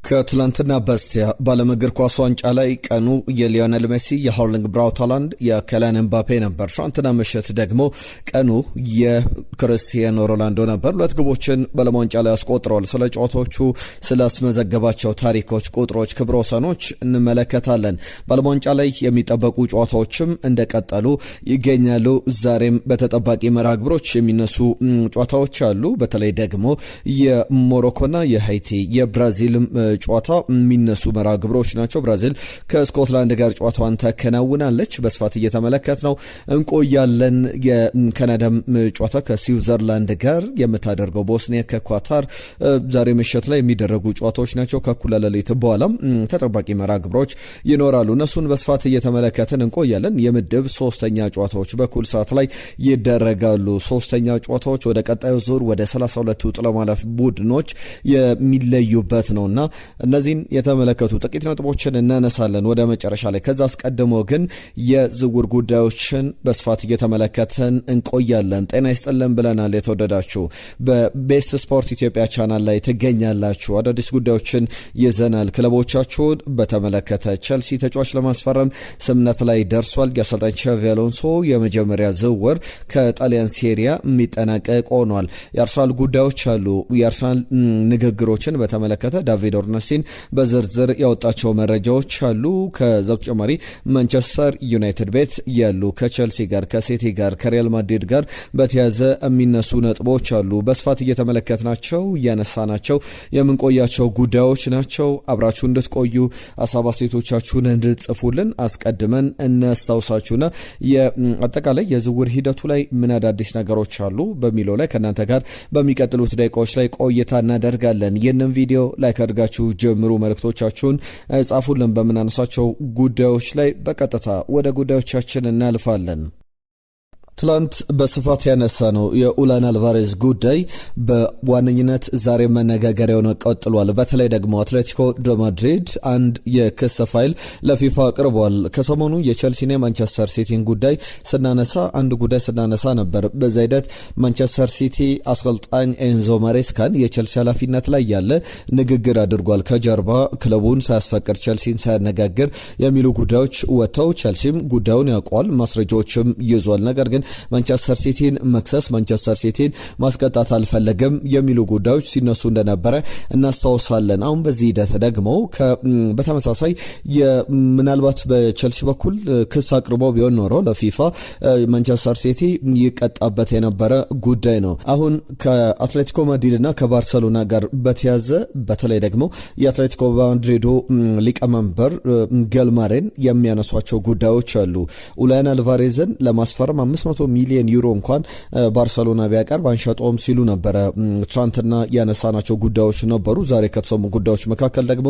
ከትላንትና በስቲያ በዓለም እግር ኳስ ዋንጫ ላይ ቀኑ የሊዮኔል ሜሲ፣ የሃርሊንግ ብራውት ሃላንድ፣ የኬሊያን ኤምባፔ ነበር። ትላንትና ምሽት ደግሞ ቀኑ የክርስቲያኖ ሮናልዶ ነበር። ሁለት ግቦችን በዓለም ዋንጫ ላይ አስቆጥረዋል። ስለ ጨዋታዎቹ ስላስመዘገባቸው ታሪኮች፣ ቁጥሮች፣ ክብረ ወሰኖች እንመለከታለን። በዓለም ዋንጫ ላይ የሚጠበቁ ጨዋታዎችም እንደቀጠሉ ይገኛሉ። ዛሬም በተጠባቂ መርሃ ግብሮች የሚነሱ ጨዋታዎች አሉ። በተለይ ደግሞ የሞሮኮና የሃይቲ የብራዚልም ጨዋታ የሚነሱ መርሃ ግብሮች ናቸው። ብራዚል ከስኮትላንድ ጋር ጨዋታዋን ተከናውናለች። በስፋት እየተመለከት ነው እንቆያለን። የካናዳም ጨዋታ ከስዊዘርላንድ ጋር የምታደርገው፣ ቦስኒያ ከኳታር ዛሬ ምሽት ላይ የሚደረጉ ጨዋታዎች ናቸው። ከእኩለ ሌሊት በኋላም ተጠባቂ መርሃ ግብሮች ይኖራሉ። እነሱን በስፋት እየተመለከትን እንቆያለን። የምድብ ሶስተኛ ጨዋታዎች በኩል ሰዓት ላይ ይደረጋሉ። ሶስተኛ ጨዋታዎች ወደ ቀጣዩ ዙር ወደ 32 ጥሎ ማለፍ ቡድኖች የሚለዩበት ነውና እነዚህን የተመለከቱ ጥቂት ነጥቦችን እናነሳለን ወደ መጨረሻ ላይ። ከዛ አስቀድሞ ግን የዝውውር ጉዳዮችን በስፋት እየተመለከተን እንቆያለን። ጤና ይስጥልን ብለናል። የተወደዳችሁ በቤስት ስፖርት ኢትዮጵያ ቻናል ላይ ትገኛላችሁ። አዳዲስ ጉዳዮችን ይዘናል። ክለቦቻችሁን በተመለከተ ቸልሲ ተጫዋች ለማስፈረም ስምምነት ላይ ደርሷል። የአሰልጣኝ ቻቪ አሎንሶ የመጀመሪያ ዝውውር ከጣሊያን ሴሪያ የሚጠናቀቅ ሆኗል። የአርሰናል ጉዳዮች አሉ። የአርሰናል ንግግሮችን በተመለከተ ዳቪድ ኦርነስቲን በዝርዝር ያወጣቸው መረጃዎች አሉ። ከዛ በተጨማሪ ማንቸስተር ዩናይትድ ቤት ያሉ ከቸልሲ ጋር፣ ከሲቲ ጋር፣ ከሪያል ማድሪድ ጋር በተያዘ የሚነሱ ነጥቦች አሉ። በስፋት እየተመለከትናቸው እያነሳናቸው የምንቆያቸው ጉዳዮች ናቸው። አብራችሁ እንድትቆዩ ሀሳብ አስተያየቶቻችሁን እንድትጽፉልን አስቀድመን እናስታውሳችሁና የአጠቃላይ የዝውውር ሂደቱ ላይ ምን አዳዲስ ነገሮች አሉ በሚለው ላይ ከእናንተ ጋር በሚቀጥሉት ደቂቃዎች ላይ ቆይታ እናደርጋለን። ይህንን ቪዲዮ ላይክ አድርጋችሁ ጀምሩ። መልእክቶቻችሁን ጻፉልን። በምናነሳቸው ጉዳዮች ላይ በቀጥታ ወደ ጉዳዮቻችን እናልፋለን። ትላንት በስፋት ያነሳ ነው የኡላን አልቫሬዝ ጉዳይ በዋነኝነት ዛሬ መነጋገሪያ ሆኖ ቀጥሏል። በተለይ ደግሞ አትሌቲኮ ደ ማድሪድ አንድ የክስ ፋይል ለፊፋ አቅርቧል። ከሰሞኑ የቸልሲና የማንቸስተር ሲቲን ጉዳይ ስናነሳ ነበር። በዛ ሂደት ማንቸስተር ሲቲ አሰልጣኝ ኤንዞ ማሬስካን የቸልሲ ኃላፊነት ላይ ያለ ንግግር አድርጓል። ከጀርባ ክለቡን ሳያስፈቅድ ቸልሲን ሳያነጋግር የሚሉ ጉዳዮች ወጥተው ቸልሲም ጉዳዩን ያውቋል፣ ማስረጃዎችም ይዟል። ነገር ግን ማንቸስተር ሲቲን መክሰስ፣ ማንቸስተር ሲቲን ማስቀጣት አልፈለገም የሚሉ ጉዳዮች ሲነሱ እንደነበረ እናስታውሳለን። አሁን በዚህ ሂደት ደግሞ በተመሳሳይ ምናልባት በቸልሲ በኩል ክስ አቅርቦ ቢሆን ኖሮ ለፊፋ ማንቸስተር ሲቲ ይቀጣበት የነበረ ጉዳይ ነው። አሁን ከአትሌቲኮ ማድሪድና ከባርሰሎና ጋር በተያዘ በተለይ ደግሞ የአትሌቲኮ ማድሪዱ ሊቀመንበር ገልማሬን የሚያነሷቸው ጉዳዮች አሉ። ኡላን አልቫሬዝን ለማስፈረም 500 ሚሊዮን ዩሮ እንኳን ባርሰሎና ቢያቀርብ አንሸጠውም ሲሉ ነበረ። ትናንትና ያነሳናቸው ጉዳዮች ነበሩ። ዛሬ ከተሰሙ ጉዳዮች መካከል ደግሞ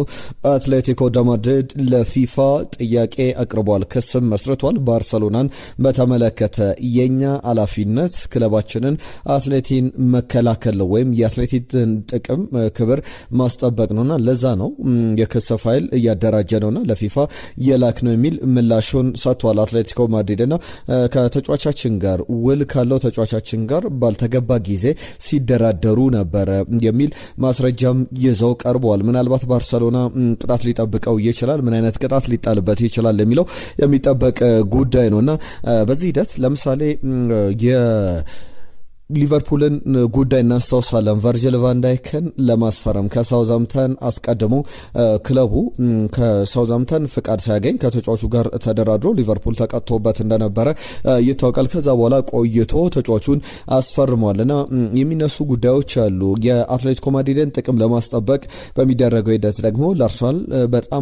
አትሌቲኮ ደ ማድሪድ ለፊፋ ጥያቄ አቅርቧል፣ ክስም መስርቷል። ባርሰሎናን በተመለከተ የኛ ኃላፊነት ክለባችንን አትሌቲን መከላከል ነው ወይም የአትሌቲን ጥቅም ክብር ማስጠበቅ ነውና ለዛ ነው የክስ ፋይል እያደራጀ ነውና ለፊፋ የላክ ነው የሚል ምላሹን ሰጥቷል። አትሌቲኮ ማድሪድና ከተጫዋቻችን ጋር ውል ካለው ተጫዋቻችን ጋር ባልተገባ ጊዜ ሲደራደሩ ነበረ የሚል ማስረጃም ይዘው ቀርበዋል። ምናልባት ባርሰሎና ቅጣት ሊጠብቀው ይችላል። ምን አይነት ቅጣት ሊጣልበት ይችላል የሚለው የሚጠበቅ ጉዳይ ነውና በዚህ ሂደት ለምሳሌ ሊቨርፑልን ጉዳይ እናስታውሳለን። ቨርጅል ቫን ዳይክን ለማስፈረም ከሳውዛምተን አስቀድሞ ክለቡ ከሳውዛምተን ፍቃድ ሳያገኝ ከተጫዋቹ ጋር ተደራድሮ ሊቨርፑል ተቀጥቶበት እንደነበረ ይታወቃል። ከዛ በኋላ ቆይቶ ተጫዋቹን አስፈርሟልና የሚነሱ ጉዳዮች አሉ። የአትሌቲኮ ማድሪድን ጥቅም ለማስጠበቅ በሚደረገው ሂደት ደግሞ ለአርሰናል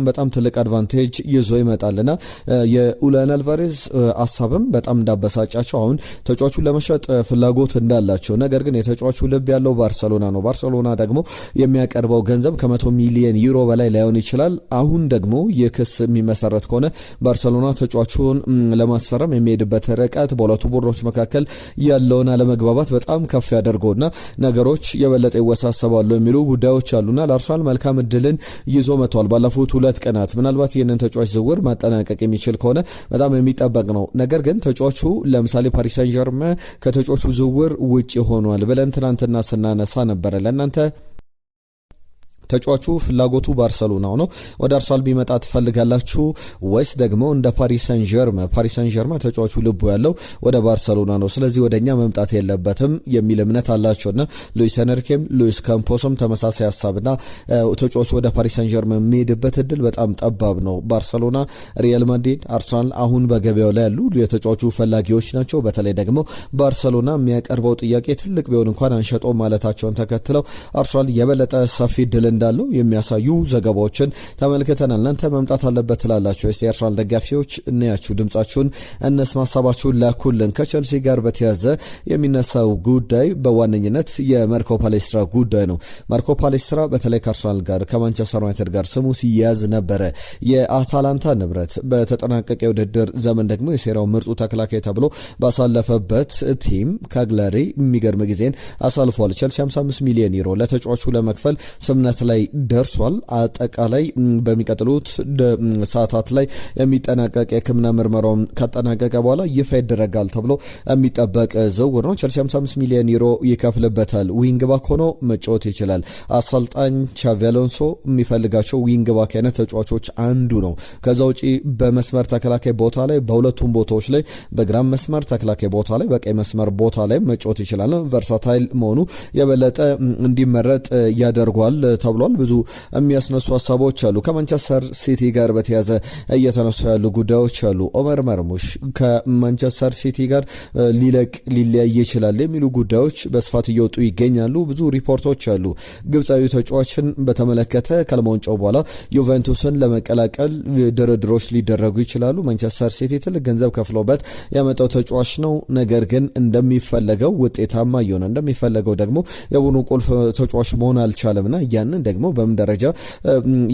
በጣም ትልቅ አድቫንቴጅ ይዞ ይመጣልና የኡላን አልቫሬዝ ሀሳብም በጣም እንዳበሳጫቸው አሁን ተጫዋቹን ለመሸጥ ፍላጎት እንዳላቸው፣ ነገር ግን የተጫዋቹ ልብ ያለው ባርሰሎና ነው። ባርሰሎና ደግሞ የሚያቀርበው ገንዘብ ከ100 ሚሊዮን ዩሮ በላይ ላይሆን ይችላል። አሁን ደግሞ የክስ የሚመሰረት ከሆነ ባርሰሎና ተጫዋቹን ለማስፈረም የሚሄድበት ርቀት በሁለቱ ቡድኖች መካከል ያለውን አለመግባባት በጣም ከፍ ያደርገውና ነገሮች የበለጠ ይወሳሰባሉ የሚሉ ጉዳዮች አሉና ለአርሰናል መልካም እድልን ይዞ መጥቷል። ባለፉት 2 ቀናት ምናልባት ይህንን ተጫዋች ዝውውር ማጠናቀቅ የሚችል ከሆነ በጣም የሚጠበቅ ነው። ነገር ግን ተጫዋቹ ለምሳሌ ፓሪስ ሳን ዠርመን ከተጫዋቹ ዝውውር ውጪ ሆኗል ብለን ትናንትና ስናነሳ ነበረ። ለእናንተ ተጫዋቹ ፍላጎቱ ባርሰሎና ነው። ወደ አርሰናል ቢመጣ ትፈልጋላችሁ ወይስ ደግሞ እንደ ፓሪስ ሳን ጀርመን ተጫዋቹ ልቡ ያለው ወደ ባርሰሎና ነው፣ ስለዚህ ወደኛ መምጣት የለበትም የሚል እምነት አላቸውና ሉዊስ ኤንሪኬም ሉዊስ ካምፖስም ተመሳሳይ ሐሳብና ተጫዋቹ ወደ ፓሪስ ሳን ጀርመን የሚሄድበት እድል በጣም ጠባብ ነው። ባርሰሎና፣ ሪያል ማድሪድ፣ አርሰናል አሁን በገበያው ላይ ያሉ የተጫዋቹ ፈላጊዎች ናቸው። በተለይ ደግሞ ባርሰሎና የሚያቀርበው ጥያቄ ትልቅ ቢሆን እንኳን አንሸጦ ማለታቸውን ተከትለው አርሰናል የበለጠ ሰፊ ድል እንዳለው የሚያሳዩ ዘገባዎችን ተመልክተናል። እናንተ መምጣት አለበት ትላላችሁ? እስቲ አርሰናል ደጋፊዎች እናያችሁ፣ ድምጻችሁን እነስማ፣ ሀሳባችሁን ላኩልን። ከቸልሲ ጋር በተያዘ የሚነሳው ጉዳይ በዋነኝነት የማርኮ ፓሌስትራ ጉዳይ ነው። ማርኮ ፓሌስትራ በተለይ ከአርሰናል ጋር ከማንቸስተር ዩናይትድ ጋር ስሙ ሲያዝ ነበረ። የአታላንታ ንብረት በተጠናቀቀ የውድድር ዘመን ደግሞ የሴራው ምርጡ ተከላካይ ተብሎ ባሳለፈበት ቲም ካግላሪ የሚገርም ጊዜን አሳልፏል። ቸልሲ 55 ሚሊዮን ዩሮ ለተጫዋቹ ለመክፈል ስምነት ላይ ደርሷል። አጠቃላይ በሚቀጥሉት ሰዓታት ላይ የሚጠናቀቅ የሕክምና ምርመራውን ካጠናቀቀ በኋላ ይፋ ይደረጋል ተብሎ የሚጠበቅ ዝውውር ነው። ቸልሲ 55 ሚሊዮን ዩሮ ይከፍልበታል። ዊንግ ባክ ሆኖ መጫወት ይችላል። አሰልጣኝ ቻቪ አሎንሶ የሚፈልጋቸው ዊንግ ባክ አይነት ተጫዋቾች አንዱ ነው። ከዛ ውጪ በመስመር ተከላካይ ቦታ ላይ በሁለቱም ቦታዎች ላይ በግራም መስመር ተከላካይ ቦታ ላይ በቀይ መስመር ቦታ ላይ መጫወት ይችላል። ቨርሳታይል መሆኑ የበለጠ እንዲመረጥ ያደርጓል ተብሏል። ብዙ የሚያስነሱ ሀሳቦች አሉ። ከማንቸስተር ሲቲ ጋር በተያዘ እየተነሱ ያሉ ጉዳዮች አሉ። ኦመር መርሙሽ ከማንቸስተር ሲቲ ጋር ሊለያይ ይችላል የሚሉ ጉዳዮች በስፋት እየወጡ ይገኛሉ። ብዙ ሪፖርቶች አሉ። ግብፃዊ ተጫዋችን በተመለከተ ከለማውንጫው በኋላ ዩቬንቱስን ለመቀላቀል ድርድሮች ሊደረጉ ይችላሉ። ማንቸስተር ሲቲ ትልቅ ገንዘብ ከፍሎበት ያመጣው ተጫዋች ነው። ነገር ግን እንደሚፈለገው ውጤታማ እየሆነ እንደሚፈለገው ደግሞ የቡድኑ ቁልፍ ተጫዋች መሆን አልቻለምና ያንን ደግሞ በምን ደረጃ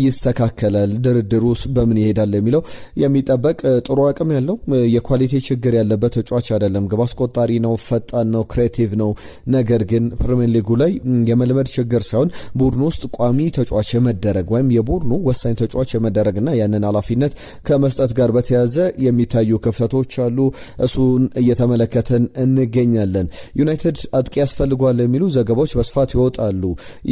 ይስተካከላል፣ ድርድሩ በምን ይሄዳል የሚለው የሚጠበቅ ጥሩ አቅም ያለው የኳሊቲ ችግር ያለበት ተጫዋች አይደለም። ግብ አስቆጣሪ ነው፣ ፈጣን ነው፣ ክሬቲቭ ነው። ነገር ግን ፕሪሚየር ሊጉ ላይ የመልመድ ችግር ሳይሆን ቡድኑ ውስጥ ቋሚ ተጫዋች የመደረግ ወይም የቡድኑ ወሳኝ ተጫዋች የመደረግና ያንን ኃላፊነት ከመስጠት ጋር በተያያዘ የሚታዩ ክፍተቶች አሉ። እሱን እየተመለከተን እንገኛለን። ዩናይትድ አጥቂ ያስፈልጓል የሚሉ ዘገባዎች በስፋት ይወጣሉ።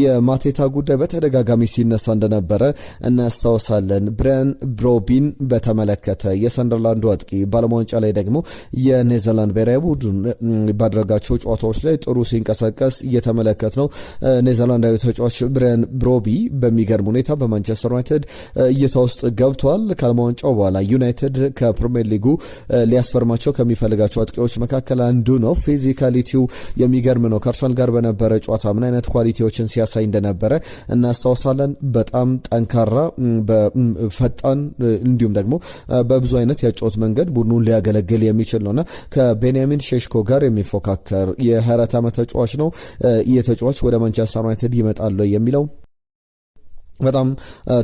የማቴታ ጉዳይ በተደጋጋሚ ሲነሳ እንደነበረ እናስታውሳለን። ብራያን ብሮቢን በተመለከተ የሰንደርላንዱ አጥቂ በዓለም ዋንጫ ላይ ደግሞ የኔዘርላንድ ብሔራዊ ቡድን ባደረጋቸው ጨዋታዎች ላይ ጥሩ ሲንቀሳቀስ እየተመለከት ነው። ኔዘርላንዳዊ ተጫዋች ብራያን ብሮቢ በሚገርም ሁኔታ በማንቸስተር ዩናይትድ እይታ ውስጥ ገብቷል። ከዓለም ዋንጫው በኋላ ዩናይትድ ከፕሪሚየር ሊጉ ሊያስፈርማቸው ከሚፈልጋቸው አጥቂዎች መካከል አንዱ ነው። ፊዚካሊቲው የሚገርም ነው። ከአርሰናል ጋር በነበረ ጨዋታ ምን አይነት ኳሊቲዎችን ሲያሳይ እንደነበረ እናስታውሳለን። በጣም ጠንካራ፣ ፈጣን እንዲሁም ደግሞ በብዙ አይነት ያጫወት መንገድ ቡድኑን ሊያገለግል የሚችል ነውና ከቤንያሚን ሼሽኮ ጋር የሚፎካከር የ24 ዓመት ተጫዋች ነው። ይህ ተጫዋች ወደ ማንቸስተር ዩናይትድ ይመጣል የሚለው በጣም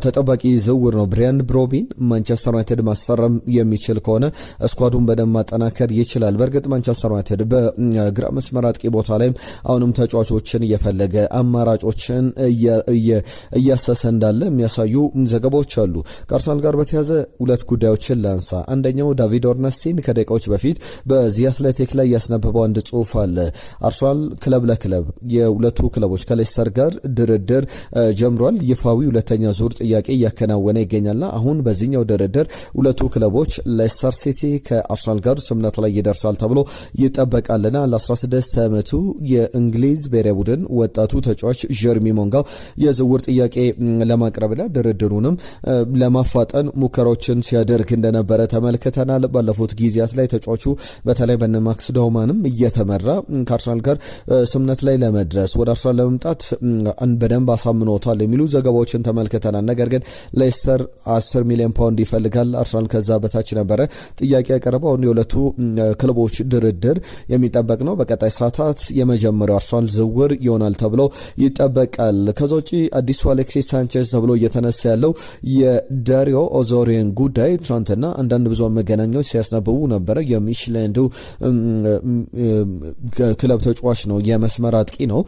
ተጠባቂ ዝውውር ነው። ብራያን ብሮቢን ማንቸስተር ዩናይትድ ማስፈረም የሚችል ከሆነ ስኳዱን በደንብ ማጠናከር ይችላል። በእርግጥ ማንቸስተር ዩናይትድ በግራ መስመር አጥቂ ቦታ ላይም አሁንም ተጫዋቾችን እየፈለገ አማራጮችን እያሰሰ እንዳለ የሚያሳዩ ዘገባዎች አሉ። ከአርሰናል ጋር በተያዘ ሁለት ጉዳዮችን ላንሳ። አንደኛው ዳቪድ ኦርነስቲን ከደቂቃዎች በፊት በዚህ አትሌቲክ ላይ ያስነበበው አንድ ጽሑፍ አለ። አርሰናል ክለብ ለክለብ የሁለቱ ክለቦች ከሌስተር ጋር ድርድር ጀምሯል። ይፋዊ ሁለተኛ ዙር ጥያቄ እያከናወነ ይገኛልና አሁን በዚህኛው ድርድር ሁለቱ ክለቦች ሌስተር ሲቲ ከአርሰናል ጋር ስምምነት ላይ ይደርሳል ተብሎ ይጠበቃልና ለ16 ዓመቱ የእንግሊዝ ብሔራዊ ቡድን ወጣቱ ተጫዋች ጀርሚ ሞንጋ የዝውውር ጥያቄ ለማቅረብና ድርድሩንም ለማፋጠን ሙከራዎችን ሲያደርግ እንደነበረ ተመልክተናል። ባለፉት ጊዜያት ላይ ተጫዋቹ በተለይ በነ ማክስ ዳውማንም እየተመራ ከአርሰናል ጋር ስምምነት ላይ ለመድረስ ወደ አርሰናል ለመምጣት በደንብ አሳምኖታል የሚሉ ዘገባዎች ተመልክተናል። ነገር ግን ሌስተር 10 ሚሊዮን ፓውንድ ይፈልጋል። አርሰናል ከዛ በታች ነበረ ጥያቄ ያቀረበው። አሁን የሁለቱ ክለቦች ድርድር የሚጠበቅ ነው። በቀጣይ ሰዓታት የመጀመሪያው አርሰናል ዝውውር ይሆናል ተብሎ ይጠበቃል። ከዛ ውጪ አዲሱ አሌክሲስ ሳንቼዝ ተብሎ እየተነሳ ያለው የዳሪዮ ኦዞሪን ጉዳይ ትናንትና አንዳንድ ብዙሃን መገናኛዎች ሲያስነብቡ ነበረ። የሚሽላንዱ ክለብ ተጫዋች ነው፣ የመስመር አጥቂ ነው።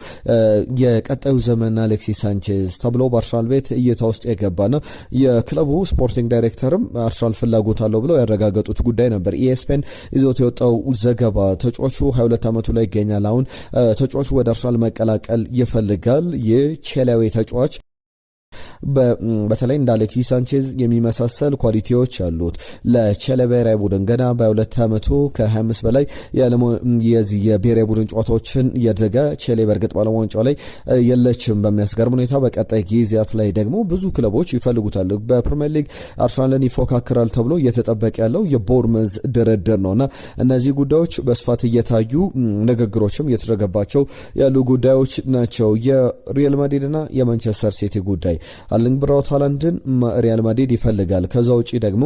የቀጣዩ ዘመን አሌክሲስ ሳንቼዝ ተብሎ በአርሰናል ቤት እይታ ውስጥ የገባና የክለቡ ስፖርቲንግ ዳይሬክተርም አርሰናል ፍላጎት አለው ብለው ያረጋገጡት ጉዳይ ነበር። ኢኤስፒኤን ይዞት የወጣው ዘገባ ተጫዋቹ 22 ዓመቱ ላይ ይገኛል። አሁን ተጫዋቹ ወደ አርሰናል መቀላቀል ይፈልጋል። የቼልሲያዊ ተጫዋች በተለይ እንደ አሌክሲስ ሳንቼዝ የሚመሳሰል ኳሊቲዎች አሉት። ለቺሊ ብሔራዊ ቡድን ገና በ2 ዓመቱ ከ25 በላይ የዚህ የብሔራዊ ቡድን ጨዋታዎችን ያደረገ ቺሊ በእርግጥ በዓለም ዋንጫው ላይ የለችም በሚያስገርም ሁኔታ። በቀጣይ ጊዜያት ላይ ደግሞ ብዙ ክለቦች ይፈልጉታል። በፕሪሚየር ሊግ አርሰናልን ይፎካከራል ተብሎ እየተጠበቀ ያለው የቦርመዝ ድርድር ነውና እነዚህ ጉዳዮች በስፋት እየታዩ ንግግሮችም እየተደረገባቸው ያሉ ጉዳዮች ናቸው። የሪያል ማድሪድና የማንቸስተር ሲቲ ጉዳይ አርሊንግ ብራውት ሃላንድን ሪያል ማድሪድ ይፈልጋል። ከዛ ውጪ ደግሞ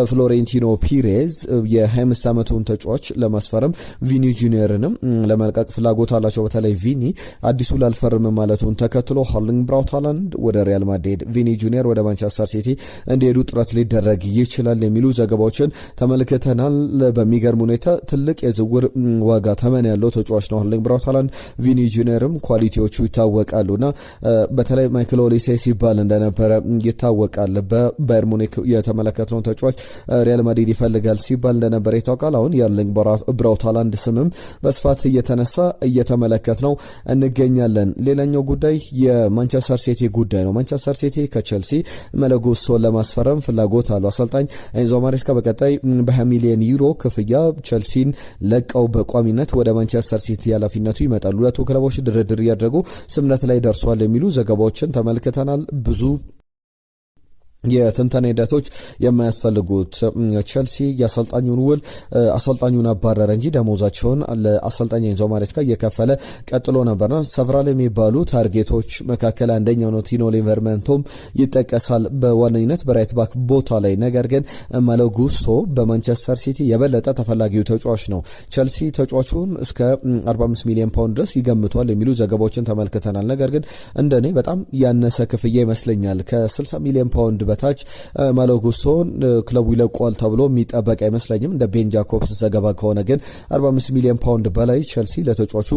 ፍሎሬንቲኖ ፒሬዝ የ25 ዓመቱን ተጫዋች ለማስፈረም ቪኒ ጁኒየርንም ለመልቀቅ ፍላጎት አላቸው። በተለይ ቪኒ አዲሱ ላልፈርም ማለቱን ተከትሎ አርሊንግ ብራውት ሃላንድ ወደ ሪያል ማድሪድ፣ ቪኒ ጁኒየር ወደ ማንቸስተር ሲቲ እንዲሄዱ ጥረት ሊደረግ ይችላል የሚሉ ዘገባዎችን ተመልክተናል። በሚገርም ሁኔታ ትልቅ የዝውውር ዋጋ ተመን ያለው ተጫዋች ነው አርሊንግ ብራውት ሃላንድ። ቪኒ ጁኒየርም ኳሊቲዎቹ ይታወቃሉና በተለይ ማይክል ኦሊሴ ሲባል እንደነበረ ይታወቃል። በባየር ሙኒክ የተመለከትነው ተጫዋች ሪያል ማድሪድ ይፈልጋል ሲባል እንደነበረ ይታወቃል። አሁን የአርሊንግ ብራውት ሃላንድ ስምም በስፋት እየተነሳ እየተመለከት ነው እንገኛለን። ሌላኛው ጉዳይ የማንቸስተር ሲቲ ጉዳይ ነው። ማንቸስተር ሲቲ ከቼልሲ ማሎ ጉስቶን ለማስፈረም ፍላጎት አለው። አሰልጣኝ ኤንዞ ማሬስካ በቀጣይ በ20 ሚሊዮን ዩሮ ክፍያ ቼልሲን ለቀው በቋሚነት ወደ ማንቸስተር ሲቲ ኃላፊነቱ ይመጣሉ። ሁለቱ ክለቦች ድርድር እያደረጉ ስምነት ላይ ደርሷል የሚሉ ዘገባዎችን ተመልክተናል። ብዙ የትንተና ሂደቶች የማያስፈልጉት ቼልሲ የአሰልጣኙን ውል አሰልጣኙን አባረረ እንጂ ደሞዛቸውን ለአሰልጣኝ ኤንዞ ማሬስካ እየከፈለ ቀጥሎ ነበርና ሰቨራል የሚባሉ ታርጌቶች መካከል አንደኛው ነው። ቲኖ ሊቨርመንቶም ይጠቀሳል በዋነኝነት በራይት ባክ ቦታ ላይ። ነገር ግን ማሎ ጉስቶ በማንቸስተር ሲቲ የበለጠ ተፈላጊው ተጫዋች ነው። ቼልሲ ተጫዋቹን እስከ 45 ሚሊዮን ፓውንድ ድረስ ይገምቷል የሚሉ ዘገባዎችን ተመልክተናል። ነገር ግን እንደኔ በጣም ያነሰ ክፍያ ይመስለኛል። ከ60 ሚሊዮን ፓውንድ በታች ማሎ ጉስቶን ክለቡ ይለቋል ተብሎ የሚጠበቅ አይመስለኝም። እንደ ቤን ጃኮብስ ዘገባ ከሆነ ግን 45 ሚሊዮን ፓውንድ በላይ ቼልሲ ለተጫዋቹ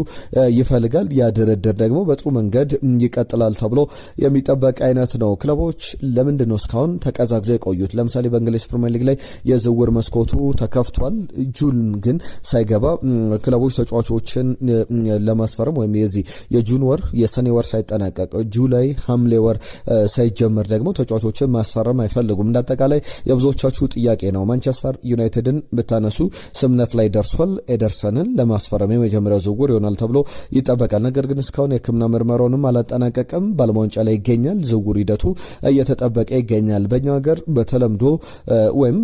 ይፈልጋል። ያ ድርድር ደግሞ በጥሩ መንገድ ይቀጥላል ተብሎ የሚጠበቅ አይነት ነው። ክለቦች ለምንድን ነው እስካሁን ተቀዛቅዘው የቆዩት? ለምሳሌ በእንግሊዝ ፕሪሚየር ሊግ ላይ የዝውውር መስኮቱ ተከፍቷል። ጁን ግን ሳይገባ ክለቦች ተጫዋቾችን ለማስፈረም ወይም የጁን ወር የሰኔ ወር ሳይጠናቀቅ ጁላይ ሐምሌ ወር ሳይጀመር ደግሞ ተጫዋቾችን ማስፈረም አይፈልጉም። እንዳጠቃላይ የብዙዎቻችሁ ጥያቄ ነው። ማንቸስተር ዩናይትድን ብታነሱ ስምነት ላይ ደርሷል። ኤደርሰንን ለማስፈረም የመጀመሪያው ዝውውር ይሆናል ተብሎ ይጠበቃል። ነገር ግን እስካሁን የሕክምና ምርመራውንም አላጠናቀቀም። በዓለም ዋንጫ ላይ ይገኛል። ዝውውር ሂደቱ እየተጠበቀ ይገኛል። በእኛ ሀገር በተለምዶ ወይም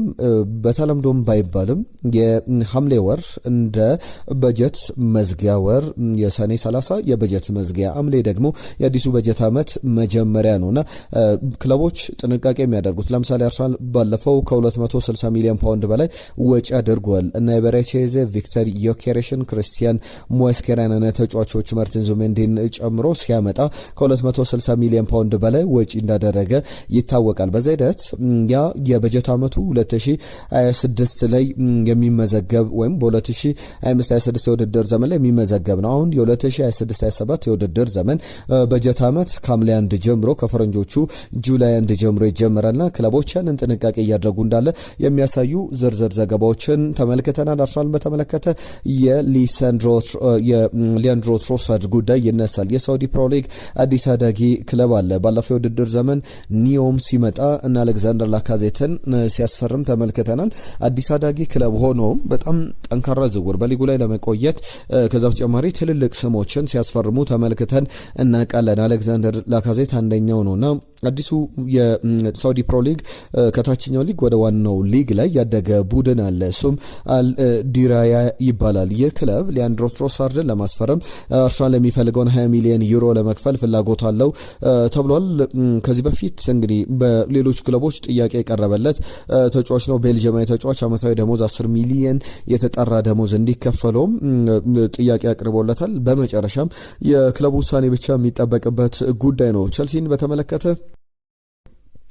በተለምዶም ባይባልም የሐምሌ ወር እንደ በጀት መዝጊያ ወር፣ የሰኔ 30 የበጀት መዝጊያ፣ ሐምሌ ደግሞ የአዲሱ በጀት ዓመት መጀመሪያ ነውና ክለቦች ጥንቃቄ የሚያደርጉት ለምሳሌ አርሰናል ባለፈው ከ260 ሚሊዮን ፓውንድ በላይ ወጪ አድርጓል እና የበሬቼዜ፣ ቪክተር ዮኬሬሽን፣ ክርስቲያን ሞስኬራን ተጫዋቾች ማርቲን ዙሜንዲን ጨምሮ ሲያመጣ ከ260 ሚሊዮን ፓውንድ በላይ ወጪ እንዳደረገ ይታወቃል። በዛ ሂደት ያ የበጀት ዓመቱ 2026 ላይ የሚመዘገብ ወይም በ2025/26 የውድድር ዘመን ላይ የሚመዘገብ ነው። አሁን የ2026/27 የውድድር ዘመን በጀት ዓመት ከሐምሌ 1 ጀምሮ ከፈረንጆቹ ጁላይ 1 ጀምሮ ይጀምራልና ክለቦች ያንን ጥንቃቄ እያደረጉ እንዳለ የሚያሳዩ ዝርዝር ዘገባዎችን ተመልክተናል። አርሰናልን በተመለከተ የሊያንድሮ ትሮሳርድ ጉዳይ ይነሳል። የሳውዲ ፕሮ ሊግ አዲስ አዳጊ ክለብ አለ። ባለፈው የውድድር ዘመን ኒዮም ሲመጣ እና አሌክዛንደር ላካዜትን ሲያስፈርም ተመልክተናል። አዲስ አዳጊ ክለብ ሆኖ በጣም ጠንካራ ዝውውር በሊጉ ላይ ለመቆየት ከዛ በተጨማሪ ትልልቅ ስሞችን ሲያስፈርሙ ተመልክተን እናውቃለን። አሌክዛንደር ላካዜት አንደኛው ነውና አዲሱ የሳውዲ ፕሮ ሊግ ከታችኛው ሊግ ወደ ዋናው ሊግ ላይ ያደገ ቡድን አለ። እሱም አልዲራያ ይባላል። ይህ ክለብ ሊያንድሮ ትሮሳርድን ለማስፈረም አርሰናል የሚፈልገውን 20 ሚሊዮን ዩሮ ለመክፈል ፍላጎት አለው ተብሏል። ከዚህ በፊት እንግዲህ በሌሎች ክለቦች ጥያቄ የቀረበለት ተጫዋች ነው። ቤልጅየማዊ ተጫዋች ዓመታዊ ደሞዝ 10 ሚሊዮን የተጠራ ደሞዝ እንዲከፈለውም ጥያቄ አቅርቦለታል። በመጨረሻም የክለቡ ውሳኔ ብቻ የሚጠበቅበት ጉዳይ ነው። ቸልሲን በተመለከተ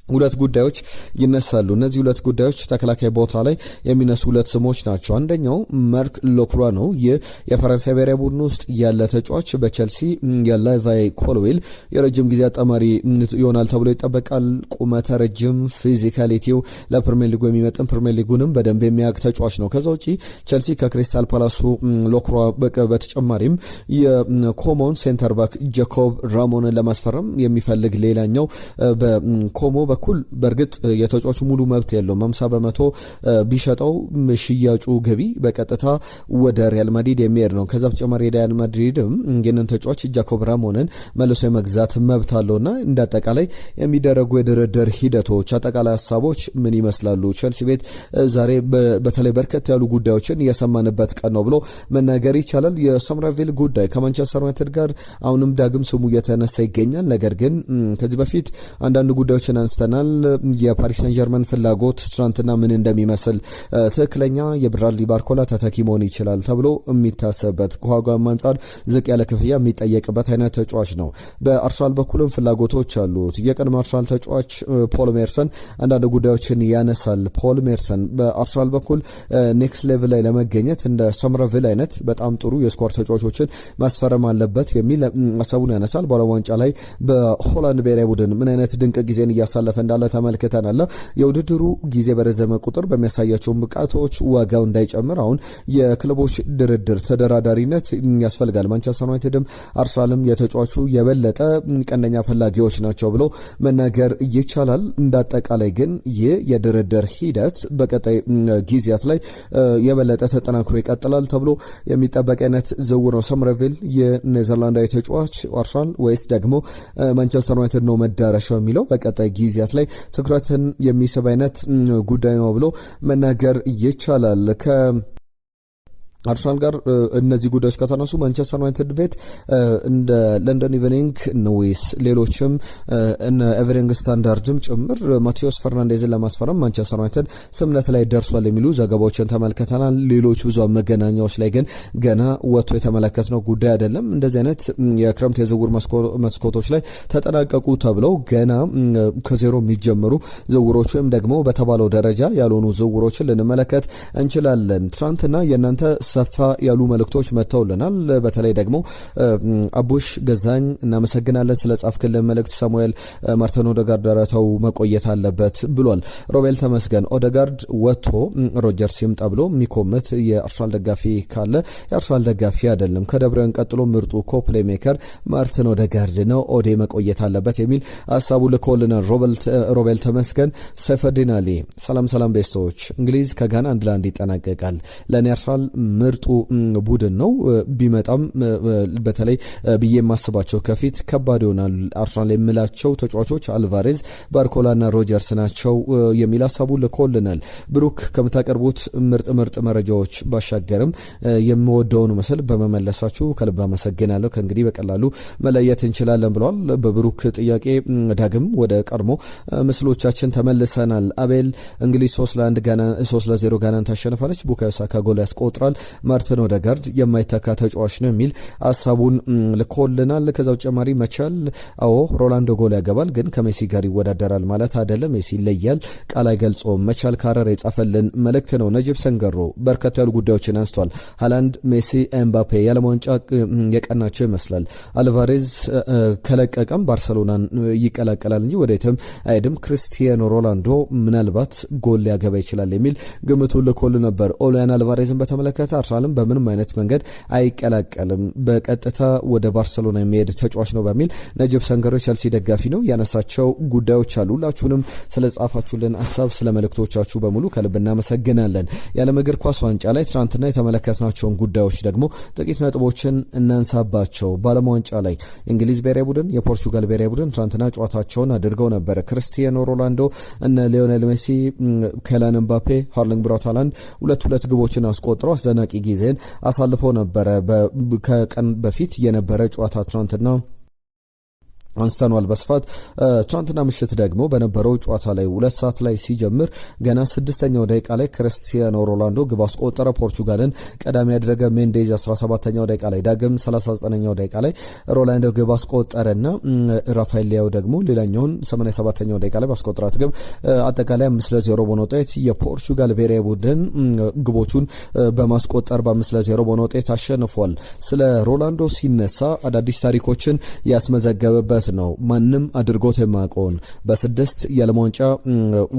ሁለት ጉዳዮች ይነሳሉ። እነዚህ ሁለት ጉዳዮች ተከላካይ ቦታ ላይ የሚነሱ ሁለት ስሞች ናቸው። አንደኛው ማርክ ሎክሯ ነው። ይህ የፈረንሳይ ብሔራዊ ቡድን ውስጥ ያለ ተጫዋች በቼልሲ የላቫይ ኮልዌል የረጅም ጊዜ አጣማሪ ይሆናል ተብሎ ይጠበቃል። ቁመተ ረጅም፣ ፊዚካሊቲው ለፕሪሚየር ሊጉ የሚመጥን ፕሪሚየር ሊጉንም በደንብ የሚያውቅ ተጫዋች ነው። ከዛ ውጪ ቼልሲ ከክሪስታል ፓላሱ ሎክሯ በተጨማሪም የኮሞን ሴንተር ባክ ጃኮብ ራሞንን ለማስፈረም የሚፈልግ ሌላኛው በኮሞ በኩል በእርግጥ የተጫዋቹ ሙሉ መብት የለውም። 50% ቢሸጠው ሽያጩ ገቢ በቀጥታ ወደ ሪያል ማድሪድ የሚሄድ ነው። ከዛ በተጨማሪ ሪያል ማድሪድም ይህንን ተጫዋች ጃኮብ ራሞንን መልሶ የመግዛት መብት አለውና እንደ አጠቃላይ የሚደረጉ የድርድር ሂደቶች አጠቃላይ ሀሳቦች ምን ይመስላሉ? ቼልሲ ቤት ዛሬ በተለይ በርከት ያሉ ጉዳዮችን እየሰማንበት ቀን ነው ብሎ መናገር ይቻላል። የሶምራቪል ጉዳይ ከማንቸስተር ዩናይትድ ጋር አሁንም ዳግም ስሙ እየተነሳ ይገኛል። ነገር ግን ከዚህ በፊት አንዳንድ ጉዳዮችን አንስተናል። የፓሪስ ሰን ጀርመን ፍላጎት ትናንትና ምን እንደሚመስል ትክክለኛ የብራድሊ ባርኮላ ተተኪ መሆን ይችላል ተብሎ የሚታሰብበት ከዋጋም አንጻር ዝቅ ያለ ክፍያ የሚጠየቅበት አይነት ተጫዋች ነው። በአርሰናል በኩልም ፍላጎቶች አሉት። የቀድሞ አርሰናል ተጫዋች ፖል ሜርሰን አንዳንድ ጉዳዮችን ያነሳል። ፖል ሜርሰን በአርሰናል በኩል ኔክስት ሌቭል ላይ ለመገኘት እንደ ሶምረቪል አይነት በጣም ጥሩ የስኳር ተጫዋቾችን ማስፈረም አለበት የሚል ሀሳቡን ያነሳል። በዓለም ዋንጫ ላይ በሆላንድ ብሔራዊ ቡድን ምን አይነት ድንቅ ጊዜን እያሳለፈ እንዳለ ተመልክተናል። የውድድሩ ጊዜ በረዘመ ቁጥር በሚያሳያቸው ብቃቶች ዋጋው እንዳይጨምር አሁን የክለቦች ድርድር ተደራዳሪነት ያስፈልጋል። ማንቸስተር ዩናይትድም አርሰናልም የተጫዋቹ የበለጠ ቀንደኛ ፈላጊዎች ናቸው ብሎ መናገር ይቻላል። እንዳጠቃላይ ግን ይህ የድርድር ሂደት በቀጣይ ጊዜያት ላይ የበለጠ ተጠናክሮ ይቀጥላል ተብሎ የሚጠበቅ አይነት ዝውውር ነው። ሶምረቪል የኔዘርላንዳዊ ተጫዋች አርሰናል ወይስ ደግሞ ማንቸስተር ዩናይትድ ነው መዳረሻው የሚለው በቀጣይ ጊዜያት ላይ ትኩረትን የሚስብ አይነት ጉዳይ ነው ብሎ መናገር ይቻላል። አርሰናል ጋር እነዚህ ጉዳዮች ከተነሱ ማንቸስተር ዩናይትድ ቤት እንደ ለንደን ኢቭኒንግ ኒውስ ሌሎችም እነ ኤቨሪንግ ስታንዳርድም ጭምር ማቴዎስ ፈርናንዴዝን ለማስፈረም ማንቸስተር ዩናይትድ ስምምነት ላይ ደርሷል የሚሉ ዘገባዎችን ተመልክተናል። ሌሎች ብዙ መገናኛዎች ላይ ግን ገና ወጥቶ የተመለከትነው ጉዳይ አይደለም። እንደዚህ አይነት የክረምት የዝውውር መስኮቶች ላይ ተጠናቀቁ ተብለው ገና ከዜሮ የሚጀምሩ ዝውውሮች ወይም ደግሞ በተባለው ደረጃ ያልሆኑ ዝውውሮችን ልንመለከት እንችላለን። ትናንትና የእናንተ ሰፋ ያሉ መልእክቶች መጥተውልናል። በተለይ ደግሞ አቡሽ ገዛኝ እናመሰግናለን ስለ ጻፍክልን መልእክት። ሳሙኤል ማርቲን ኦዴጋርድ ደረታው መቆየት አለበት ብሏል። ሮቤል ተመስገን ኦዴጋርድ ወጥቶ ሮጀርስ ይምጣ ብሎ የሚኮምት የአርሰናል ደጋፊ ካለ የአርሰናል ደጋፊ አይደለም። ከደብረን ቀጥሎ ምርጡ ኮፕሌይ ሜከር ማርቲን ኦዴጋርድ ነው። ኦዴ መቆየት አለበት የሚል ሀሳቡ ልኮልናል ሮቤል ተመስገን። ሰይፈዲን አሊ ሰላም ቤስቶች፣ እንግሊዝ ከጋና 1-1 ይጠናቀቃል። ለኔ አርሰናል ምርጡ ቡድን ነው። ቢመጣም በተለይ ብዬ የማስባቸው ከፊት ከባድ ይሆናል አርሰናል የምላቸው ተጫዋቾች አልቫሬዝ፣ ባርኮላና ሮጀርስ ናቸው የሚል ሀሳቡ ልኮልናል። ብሩክ ከምታቀርቡት ምርጥ መረጃዎች ባሻገርም የምወደውን ምስል በመመለሳችሁ ከልብ አመሰግናለሁ። ከእንግዲህ በቀላሉ መለየት እንችላለን ብለዋል። በብሩክ ጥያቄ ዳግም ወደ ቀድሞ ምስሎቻችን ተመልሰናል። አቤል እንግሊዝ 3-0 ጋናን ታሸንፋለች። ቡካዮ ሳካ ጎል ያስቆጥራል። ማርቲን ኦዴጋርድ የማይተካ ተጫዋች ነው የሚል ሀሳቡን ልኮልናል። ከዛው ተጨማሪ መቻል ሮላንዶ ጎል ያገባል ግን ከሜሲ ጋር ይወዳደራል ማለት አይደለም። ሜሲ ይለያል፣ ቃል አይገልጾም። መቻል ካረር የጻፈልን መልእክት ነው። ነጅብ ሰንገሮ በርከት ያሉ ጉዳዮችን አንስቷል። ሃላንድ፣ ሜሲ፣ ኤምባፔ የዓለም ዋንጫ የቀናቸው ይመስላል። አልቫሬዝ ከለቀቀም ባርሰሎናን ይቀላቀላል እንጂ ወደየትም አይሄድም። ክርስቲያኖ ሮናልዶ ምናልባት ጎል ሊያገባ ይችላል የሚል ግምቱን ልኮል ነበር። ኦሊያን አልቫሬዝን በተመለከተ አርሰናልም በምንም አይነት መንገድ አይቀላቀልም፣ በቀጥታ ወደ ባርሰሎና የሚሄድ ተጫዋች ነው በሚል ነጅብ ሰንገሮ ቸልሲ ደጋፊ ነው ያነሳቸው ጉዳዮች አሉ። ሁላችሁንም ስለ ጻፋችሁልን ሀሳብ ስለ መልእክቶቻችሁ በሙሉ ከልብ እናመሰግናለን። የዓለም እግር ኳስ ዋንጫ ላይ ትናንትና የተመለከትናቸውን ጉዳዮች ደግሞ ጥቂት ነጥቦችን እናንሳባቸው። በዓለም ዋንጫ ላይ የእንግሊዝ ብሔራዊ ቡድን የፖርቹጋል ብሔራዊ ቡድን ትናንትና ጨዋታቸውን አድርገው ነበር። ክርስቲያኖ ሮናልዶ እነ ሊዮኔል ሜሲ፣ ኬሊያን ኤምባፔ፣ ሃርሊንግ ብራውት ሃላንድ ሁለት ግቦችን አስቆጥረው አስደናቂ ጊዜን አሳልፎ ነበረ። ከቀን በፊት የነበረ ጨዋታ ትናንትና አንስተኗል በስፋት። ትናንትና ምሽት ደግሞ በነበረው ጨዋታ ላይ 2 ሰዓት ላይ ሲጀምር ገና 6ኛው ደቂቃ ላይ ክርስቲያኖ ሮናልዶ ግብ አስቆጠረ። ፖርቹጋልን ቀዳሚ ያደረገ ሜንዴዝ 17ኛው ደቂቃ ላይ፣ ዳግም 39ኛው ደቂቃ ላይ ሮናልዶ ግብ አስቆጠረና ራፋኤል ሊያው ደግሞ ሌላኛውን 87ኛው ደቂቃ ላይ ባስቆጠራት ግብ አጠቃላይ 5-0 በሆነ ውጤት የፖርቹጋል ብሔራዊ ቡድን ግቦቹን በማስቆጠር በ5-0 በሆነ ውጤት አሸንፏል። ስለ ሮናልዶ ሲነሳ አዳዲስ ታሪኮችን ያስመዘገበበት ነው። ማንም አድርጎት የማያውቀውን በ6 የዓለም ዋንጫ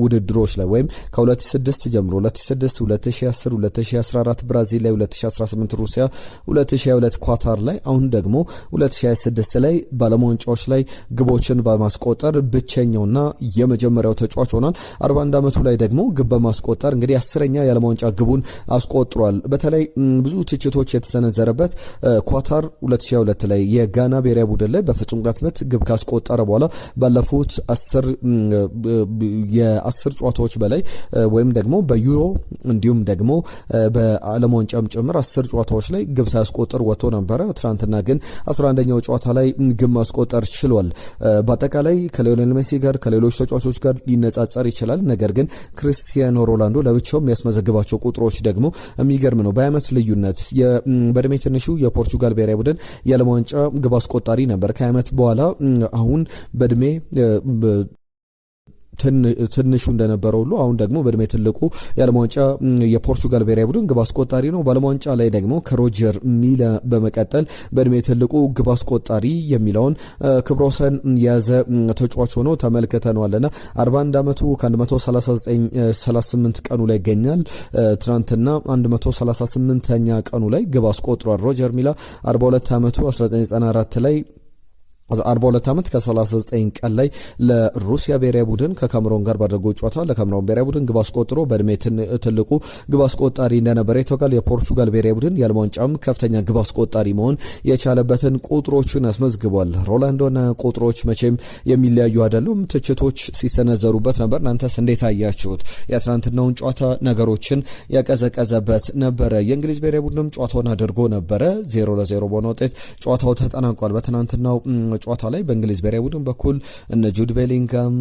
ውድድሮች ላይ ወይም ከ2006 ጀምሮ 2006፣ 2010፣ 2014 ብራዚል ላይ፣ 2018 ሩሲያ፣ 2022 ኳታር ላይ፣ አሁን ደግሞ 2026 ላይ በዓለም ዋንጫዎች ላይ ግቦችን በማስቆጠር ብቸኛውና የመጀመሪያው ተጫዋች ሆኗል። 41 ዓመቱ ላይ ደግሞ ግብ በማስቆጠር እንግዲህ 10ኛ የዓለም ዋንጫ ግቡን አስቆጥሯል። በተለይ ብዙ ትችቶች የተሰነዘረበት ኳታር 2022 ላይ የጋና ብሔራዊ ቡድን ላይ በፍጹም ቅጣት ምት ግብ ካስቆጠረ በኋላ ባለፉት 10 ጨዋታዎች በላይ ወይም ደግሞ በዩሮ እንዲሁም ደግሞ በዓለም ዋንጫም ጭምር 10 ጨዋታዎች ላይ ግብ ሳያስቆጥር ወጥቶ ነበረ። ትናንትና ግን 11ኛው ጨዋታ ላይ ግብ ማስቆጠር ችሏል። በአጠቃላይ ከሊዮኔል ሜሲ ጋር ከሌሎች ተጫዋቾች ጋር ሊነጻጸር ይችላል። ነገር ግን ክርስቲያኖ ሮናልዶ ለብቻው የሚያስመዘግባቸው ቁጥሮች ደግሞ የሚገርም ነው። በዓመት ልዩነት በእድሜ ትንሹ የፖርቹጋል ብሔራዊ ቡድን የዓለም ዋንጫ ግብ አስቆጣሪ ነበር። ከዓመት በኋላ አሁን በእድሜ ትንሹ እንደነበረው ሁሉ አሁን ደግሞ በእድሜ ትልቁ የዓለም ዋንጫ የፖርቹጋል ብሔራዊ ቡድን ግብ አስቆጣሪ ነው። በዓለም ዋንጫ ላይ ደግሞ ከሮጀር ሚላ በመቀጠል በእድሜ ትልቁ ግብ አስቆጣሪ የሚለውን ክብረ ወሰን የያዘ ተጫዋች ሆኖ ተመልክተነዋልና 41 ዓመቱ ከ139 ቀኑ ላይ ይገኛል። ትናንትና 138ኛ ቀኑ ላይ ግብ አስቆጥሯል። ሮጀር ሚላ 42 ዓመቱ 1994 ላይ 42 ዓመት ከ39 ቀን ላይ ለሩሲያ ብሔራዊ ቡድን ከካሜሮን ጋር ባደረገው ጨዋታ ለካሜሮን ብሔራዊ ቡድን ግብ አስቆጥሮ በእድሜ ትልቁ ግብ አስቆጣሪ እንደነበረ ይታወቃል። የፖርቹጋል ብሔራዊ ቡድን የዓለም ዋንጫም ከፍተኛ ግብ አስቆጣሪ መሆን የቻለበትን ቁጥሮችን አስመዝግቧል። ሮናልዶና ቁጥሮች መቼም የሚለያዩ አይደሉም። ትችቶች ሲሰነዘሩበት ነበር። እናንተስ እንዴት አያችሁት? የትናንትናውን ጨዋታ ነገሮችን ያቀዘቀዘበት ነበረ። የእንግሊዝ ብሔራዊ ቡድንም ጨዋታውን አድርጎ ነበረ። 0-0 በሆነ ውጤት ጨዋታው ተጠናቋል። በትናንትናው ጨዋታ ላይ በእንግሊዝ ብሔራዊ ቡድን በኩል እነ ጁድ ቤሊንጋም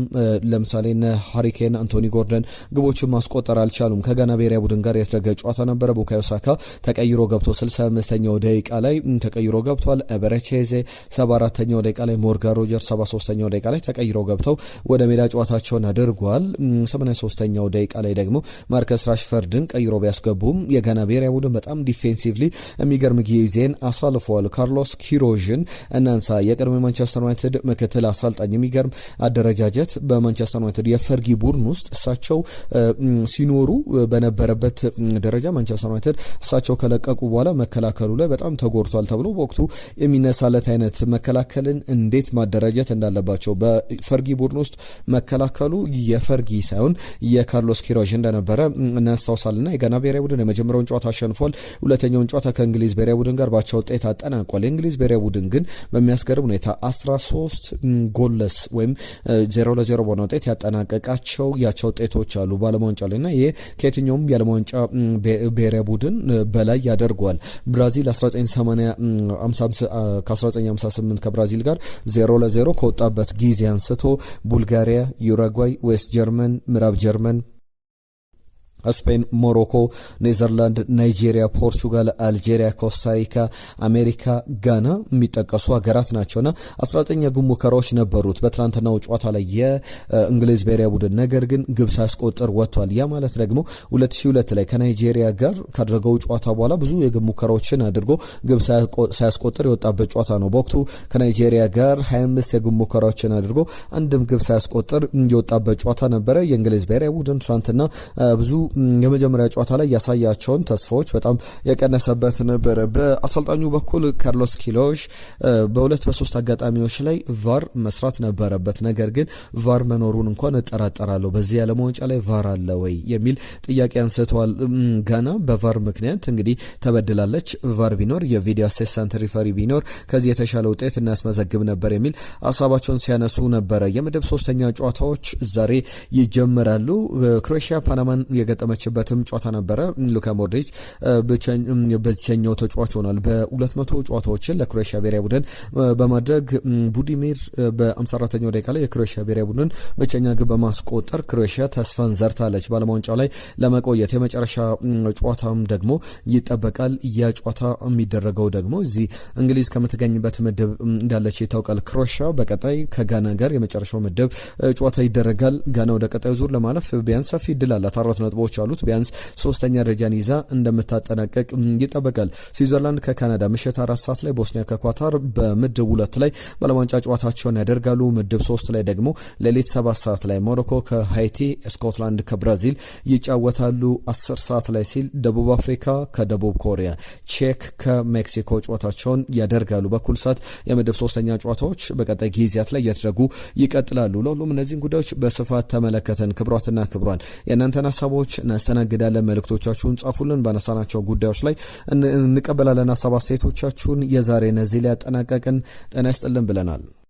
ለምሳሌ እነ ሃሪኬን፣ አንቶኒ ጎርደን ግቦችን ማስቆጠር አልቻሉም። ከጋና ብሔራዊ ቡድን ጋር የተደረገ ጨዋታ ነበረ። ቡካዮ ሳካ ተቀይሮ ገብቶ 65ኛው ደቂቃ ላይ ተቀይሮ ገብቷል። ኤበረቼዜ 74ኛው ደቂቃ ላይ፣ ሞርጋን ሮጀር 73ኛው ደቂቃ ላይ ተቀይሮ ገብተው ወደ ሜዳ ጨዋታቸውን አድርጓል። 83ኛው ደቂቃ ላይ ደግሞ ማርከስ ራሽፈርድን ቀይሮ ቢያስገቡም የጋና ብሔራዊ ቡድን በጣም ዲፌንሲቭሊ የሚገርም ጊዜን አሳልፈዋል። ካርሎስ ኪሮዥን እናንሳ። የቀድሞ ማንቸስተር ዩናይትድ ምክትል አሰልጣኝ የሚገርም አደረጃጀት በማንቸስተር ዩናይትድ የፈርጊ ቡድን ውስጥ እሳቸው ሲኖሩ በነበረበት ደረጃ ማንቸስተር ዩናይትድ እሳቸው ከለቀቁ በኋላ መከላከሉ ላይ በጣም ተጎድቷል ተብሎ በወቅቱ የሚነሳለት አይነት መከላከልን እንዴት ማደራጀት እንዳለባቸው በፈርጊ ቡድን ውስጥ መከላከሉ የፈርጊ ሳይሆን የካርሎስ ኪሮዥ እንደነበረ እናስታውሳልና የጋና ብሔራዊ ቡድን የመጀመሪያውን ጨዋታ አሸንፏል። ሁለተኛውን ጨዋታ ከእንግሊዝ ብሔራዊ ቡድን ጋር ባቻ ውጤት አጠናቋል። የእንግሊዝ ብሔራዊ ቡድን ግን በሚያስገርም ሁኔታ 13 ጎለስ ወይም 0-0 በሆነ ውጤት ያጠናቀቃቸው ያቻ ውጤቶች አሉ በዓለም ዋንጫ ላይ እና ይሄ ከየትኛውም የዓለም ዋንጫ ብሔራዊ ቡድን በላይ ያደርገዋል። ብራዚል 1958 ከብራዚል ጋር 0-0 ከወጣበት ጊዜ አንስቶ ቡልጋሪያ፣ ዩሩጓይ፣ ዌስት ጀርመን፣ ምዕራብ ጀርመን፣ ስፔን፣ ሞሮኮ፣ ኔዘርላንድ፣ ናይጄሪያ፣ ፖርቹጋል፣ አልጄሪያ፣ ኮስታሪካ፣ አሜሪካ፣ ጋና የሚጠቀሱ ሀገራት ናቸውና 19 የግብ ሙከራዎች ነበሩት በትናንትናው ጨዋታ ላይ የእንግሊዝ ብሔራዊ ቡድን። ነገር ግን ግብ ሳያስቆጥር ወጥቷል። ያ ማለት ደግሞ 2002 ላይ ከናይጄሪያ ጋር ካደረገው ጨዋታ በኋላ ብዙ የግብ ሙከራዎችን አድርጎ ግብ ሳያስቆጥር የወጣበት ጨዋታ ነው። በወቅቱ ከናይጄሪያ ጋር 25 የግብ ሙከራዎችን አድርጎ አንድም ግብ ሳያስቆጥር የወጣበት ጨዋታ ነበረ። የእንግሊዝ ብሔራዊ ቡድን ትናንትና ብዙ የመጀመሪያ ጨዋታ ላይ ያሳያቸውን ተስፋዎች በጣም የቀነሰበት ነበረ። በአሰልጣኙ በኩል ካርሎስ ኪሮዥ በ2-3 አጋጣሚዎች ላይ ቫር መስራት ነበረበት። ነገር ግን ቫር መኖሩን እንኳን እጠራጠራለሁ፣ በዚህ የዓለም ዋንጫ ላይ ቫር አለ ወይ የሚል ጥያቄ አንስተዋል። ጋና በቫር ምክንያት እንግዲህ ተበድላለች። ቫር ቢኖር የቪዲዮ አሲስታንት ሪፈሪ ቢኖር ከዚህ የተሻለ ውጤት እናስመዘግብ ነበር የሚል ሀሳባቸውን ሲያነሱ ነበረ። የምድብ 3ኛ ጨዋታዎች ዛሬ ይጀምራሉ። ክሮኤሽያ ፓናማን የገጠመችበትም ጨዋታ ነበረ። ሉካ ሞድሪች ብቸኛው ተጫዋች ሆኗል በ200 ጨዋታዎችን ለክሮኤሽያ ብሔራዊ ቡድን በማድረግ ቡዲሚር በ54ኛው ደቂቃ ላይ የክሮኤሽያ ብሔራዊ ቡድን ብቸኛ ግብ በማስቆጠር ክሮኤሽያ ተስፋን ዘርታለች ባለዓለም ዋንጫው ላይ ለመቆየት። የመጨረሻ ጨዋታም ደግሞ ይጠበቃል። ያ ጨዋታ የሚደረገው ደግሞ እዚህ እንግሊዝ ከምትገኝበት ምድብ እንዳለች ይታወቃል። ክሮኤሽያ በቀጣይ ከጋና ጋር የመጨረሻው ምድብ ጨዋታ ይደረጋል። ጋና ወደ ቀጣዩ ዙር ለማለፍ ቢያንስ ሰፊ እድል አላት። 4 ነጥቦች አሉት። ቢያንስ 3ኛ ደረጃን ይዛ እንደምታጠናቀቅ ይጠበቃል። ስዊዘርላንድ ከካናዳ ምሽት 4 ሰዓት ላይ፣ ቦስኒያ ከኳታር በምድብ 2 ላይ ባለዓለም ዋንጫ ጨዋታቸውን ያደርጋሉ። ምድብ 3 ላይ ደግሞ ሌሊት 7 ሰዓት ላይ ሞሮኮ ከሃይቲ፣ ስኮትላንድ ከብራዚል ይጫወታሉ። 10 ሰዓት ላይ ሲል ደቡብ አፍሪካ ከደቡብ ኮሪያ፣ ቼክ ከሜክሲኮ ጨዋታቸውን ያደርጋሉ። በኩል ሰዓት የምድብ 3ኛ ጨዋታዎች በቀጣይ ጊዜያት ላይ እየተደረጉ ይቀጥላሉ። ለሁሉም እነዚህን ጉዳዮች በስፋት ተመለከተን። ክብሯትና ክብሯን የእናንተን ሀሳቦች እናስተናግዳለን። መልእክቶቻችሁን ጻፉልን። ባነሳናቸው ጉዳዮች ላይ እንቀበላለን ሀሳብ አስተያየቶቻችሁን። የዛሬ እነዚህ ላይ ያጠናቀቅን። ጤና ይስጥልን ብለናል።